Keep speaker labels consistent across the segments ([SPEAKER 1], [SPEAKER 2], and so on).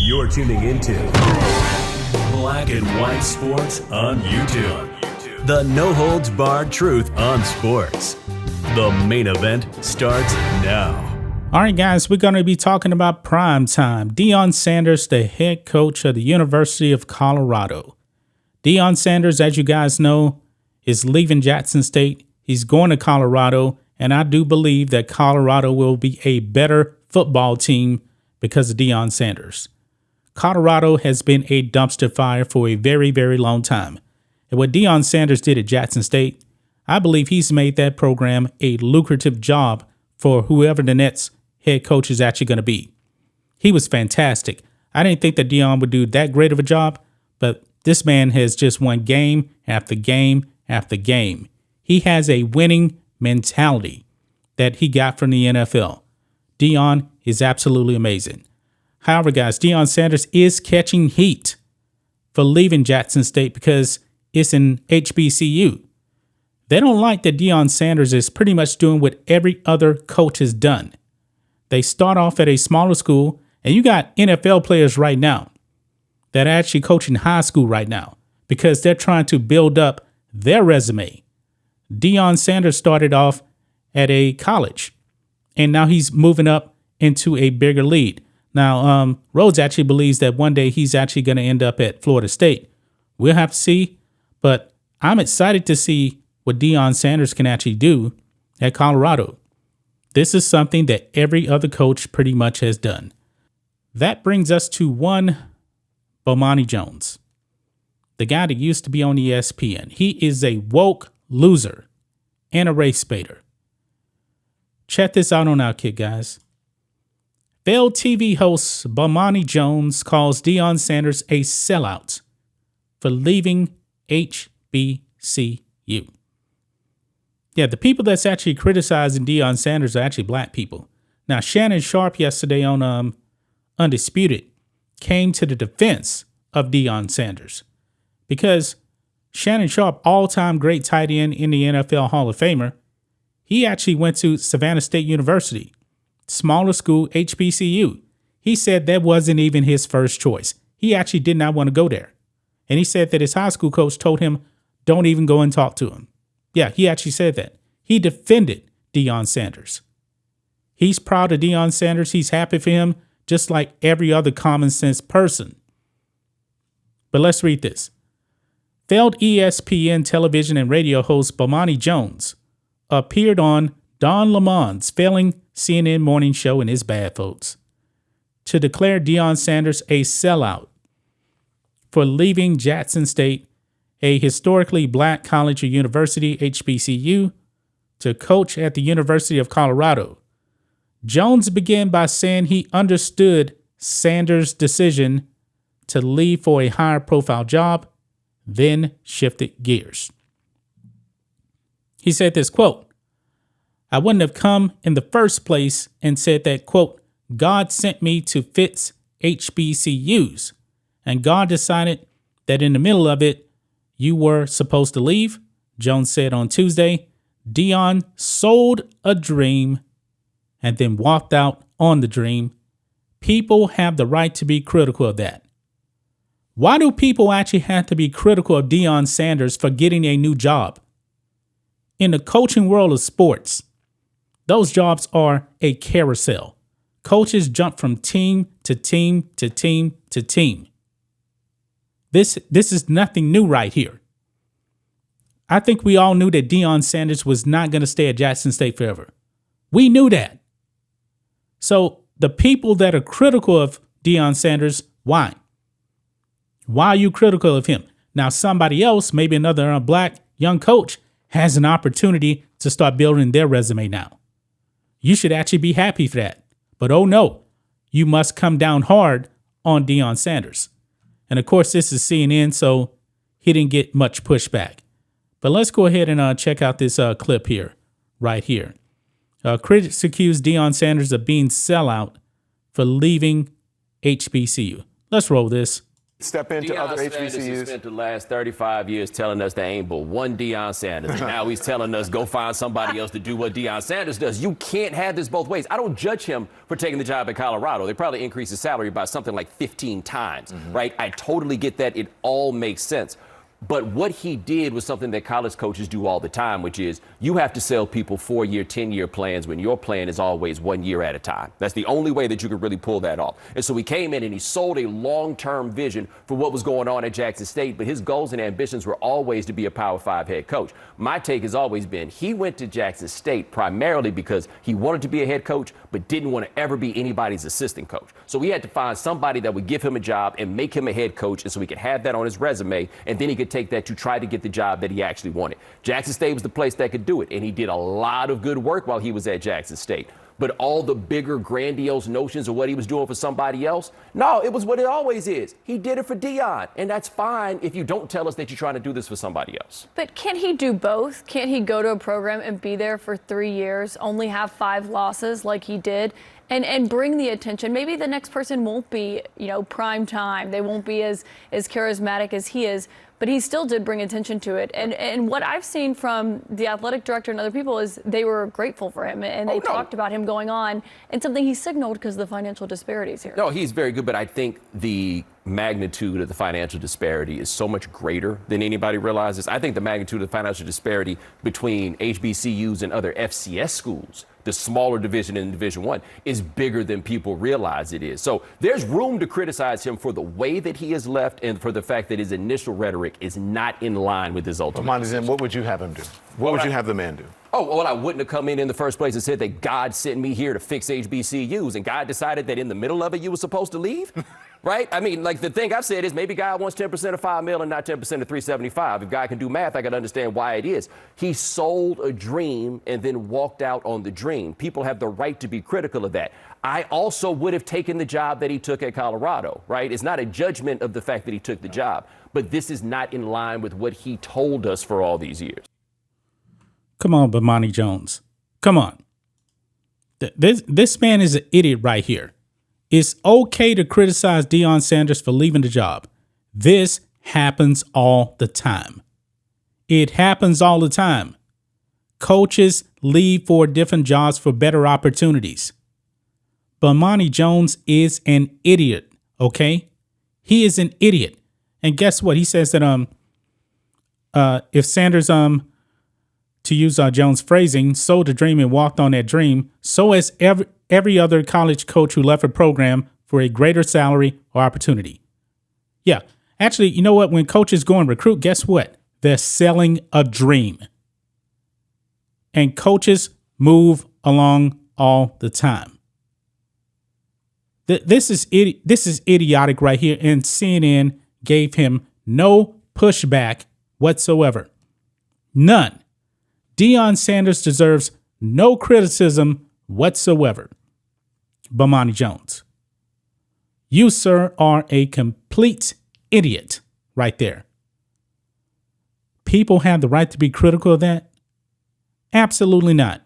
[SPEAKER 1] You're tuning into Black and White Sports on YouTube. The no-holds-barred truth on sports. The main event starts now.
[SPEAKER 2] All right, guys, we're going to be talking about prime time. Deion Sanders, the head coach of the University of Colorado. Deion Sanders, as you guys know, is leaving Jackson State. He's going to Colorado, and I do believe that Colorado will be a better football team because of Deion Sanders. Colorado has been a dumpster fire for a very, very long time. And what Deion Sanders did at Jackson State, I believe he's made that program a lucrative job for whoever the next head coach is actually going to be. He was fantastic. I didn't think that Deion would do that great of a job, but this man has just won game after game after game. He has a winning mentality that he got from the NFL. Deion is absolutely amazing. However, guys, Deion Sanders is catching heat for leaving Jackson State because it's an HBCU. They don't like that Deion Sanders is pretty much doing what every other coach has done. They start off at a smaller school, and you got NFL players right now that are actually coaching high school right now because they're trying to build up their resume. Deion Sanders started off at a college, and now he's moving up into a bigger league. Now, Rhodes actually believes that one day he's actually going to end up at Florida State. We'll have to see, but I'm excited to see what Deion Sanders can actually do at Colorado. This is something that every other coach pretty much has done. That brings us to one Bomani Jones, the guy that used to be on ESPN. He is a woke loser and a race baiter. Check this out on our kid, guys. Failed TV host Bomani Jones calls Deion Sanders a sellout for leaving HBCU. Yeah, the people that's actually criticizing Deion Sanders are actually black people. Now, Shannon Sharpe yesterday on Undisputed came to the defense of Deion Sanders because Shannon Sharpe, all-time great tight end in the NFL Hall of Famer, he actually went to Savannah State University. Smaller school, HBCU. He said that wasn't even his first choice. He actually did not want to go there. And he said that his high school coach told him, don't even go and talk to him. Yeah, he actually said that. He defended Deion Sanders. He's proud of Deion Sanders. He's happy for him, just like every other common sense person. But let's read this. Failed ESPN television and radio host Bomani Jones appeared on Don Lemon's failing CNN morning show in his bad folks to declare Deion Sanders a sellout for leaving Jackson State, a historically black college or university, HBCU, to coach at the University of Colorado. Jones began by saying he understood Sanders' decision to leave for a higher profile job, then shifted gears. He said this, quote, I wouldn't have come in the first place and said that, quote, God sent me to fix HBCUs, and God decided that in the middle of it, you were supposed to leave, Jones said on Tuesday. Deion sold a dream and then walked out on the dream. People have the right to be critical of that. Why do people actually have to be critical of Deion Sanders for getting a new job? In the coaching world of sports, those jobs are a carousel. Coaches jump from team to team to team to team. This is nothing new right here. I think we all knew that Deion Sanders was not going to stay at Jackson State forever. We knew that. So the people that are critical of Deion Sanders, why? Why are you critical of him? Now somebody else, maybe another black young coach, has an opportunity to start building their resume now. You should actually be happy for that. But oh no, you must come down hard on Deion Sanders. And of course, this is CNN, so he didn't get much pushback. But let's go ahead and check out this clip here, right here. Critics accuse Deion Sanders of being sellout for leaving HBCU. Let's roll this.
[SPEAKER 3] step into
[SPEAKER 4] Deion
[SPEAKER 3] other
[SPEAKER 4] Sanders has
[SPEAKER 3] HBCUs?
[SPEAKER 4] spent the last 35 years telling us there ain't but one Deion Sanders. And now he's telling us go find somebody else to do what Deion Sanders does. You can't have this both ways. I don't judge him for taking the job at Colorado. They probably increased his salary by something like 15 times, right? I totally get that. It all makes sense. But what he did was something that college coaches do all the time, which is you have to sell people 4-year, 10-year plans when your plan is always 1 year at a time. That's the only way that you could really pull that off. And so he came in and he sold a long-term vision for what was going on at Jackson State, but his goals and ambitions were always to be a Power 5 head coach. My take has always been he went to Jackson State primarily because he wanted to be a head coach, but didn't want to ever be anybody's assistant coach. So he had to find somebody that would give him a job and make him a head coach, and so he could have that on his resume, and then he could take that to try to get the job that he actually wanted. Jackson State was the place that could do it, and he did a lot of good work while he was at Jackson State. But all the bigger, grandiose notions of what he was doing for somebody else, no, it was what it always is. He did it for Deion, and that's fine if you don't tell us that you're trying to do this for somebody else.
[SPEAKER 5] But can't he do both? Can't he go to a program and be there for 3 years, only have 5 losses like he did, and bring the attention? Maybe the next person won't be, prime time. They won't be as charismatic as he is, but he still did bring attention to it. And what I've seen from the athletic director and other people is they were grateful for him, and they talked about him going on, and something he signaled because of the financial disparities here.
[SPEAKER 4] No, he's very good, but I think the magnitude of the financial disparity is so much greater than anybody realizes. I think the magnitude of the financial disparity between HBCUs and other FCS schools, the smaller division in Division I, is bigger than people realize it is. So there's room to criticize him for the way that he has left and for the fact that his initial rhetoric is not in line with his ultimate.
[SPEAKER 3] Bomani, what would you have him do? What would you have the man do?
[SPEAKER 4] Oh, well, I wouldn't have come in the first place and said that God sent me here to fix HBCUs, and God decided that in the middle of it you were supposed to leave, right? I mean, like, the thing I've said is maybe God wants 10% of $5 million and not 10% of 375. If God can do math, I can understand why it is. He sold a dream and then walked out on the dream. People have the right to be critical of that. I also would have taken the job that he took at Colorado, right? It's not a judgment of the fact that he took the job, but this is not in line with what he told us for all these years.
[SPEAKER 2] Come on, Bomani Jones. Come on. This man is an idiot right here. It's okay to criticize Deion Sanders for leaving the job. This happens all the time. It happens all the time. Coaches leave for different jobs for better opportunities. Bomani Jones is an idiot, okay? He is an idiot. And guess what? He says that if Sanders to use Jones' phrasing, sold a dream and walked on that dream, so has every other college coach who left a program for a greater salary or opportunity. Yeah, actually, you know what? When coaches go and recruit, guess what? They're selling a dream. And coaches move along all the time. This is idiotic right here, and CNN gave him no pushback whatsoever. None. Deion Sanders deserves no criticism whatsoever. Bomani Jones, you, sir, are a complete idiot right there. People have the right to be critical of that? Absolutely not.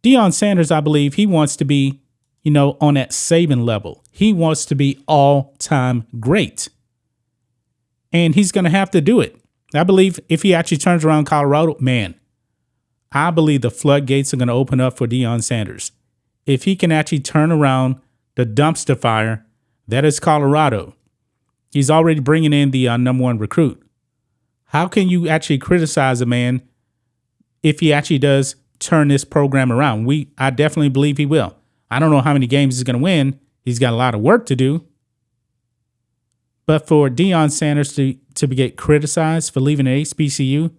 [SPEAKER 2] Deion Sanders, I believe, he wants to be, on that Saban level. He wants to be all-time great. And he's going to have to do it. I believe if he actually turns around Colorado, man, I believe the floodgates are going to open up for Deion Sanders. If he can actually turn around the dumpster fire that is Colorado, he's already bringing in the number 1 recruit. How can you actually criticize a man if he actually does turn this program around? I definitely believe he will. I don't know how many games he's going to win. He's got a lot of work to do. But for Deion Sanders to get criticized for leaving an HBCU,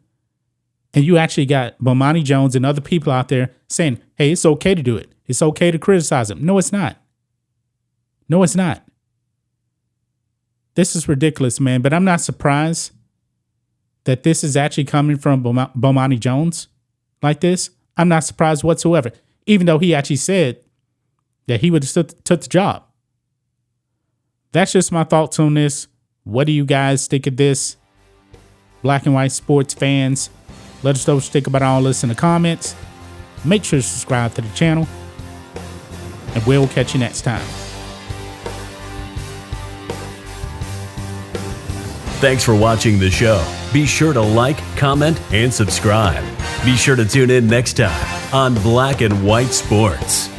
[SPEAKER 2] and you actually got Bomani Jones and other people out there saying, hey, it's okay to do it. It's okay to criticize him. No, it's not. No, it's not. This is ridiculous, man. But I'm not surprised that this is actually coming from Bomani Jones like this. I'm not surprised whatsoever, even though he actually said that he would have took the job. That's just my thoughts on this. What do you guys think of this? Black and white sports fans, let us know what you think about all this in the comments. Make sure to subscribe to the channel, and we'll catch you next time.
[SPEAKER 1] Thanks for watching the show. Be sure to like, comment, and subscribe. Be sure to tune in next time on Black and White Sports.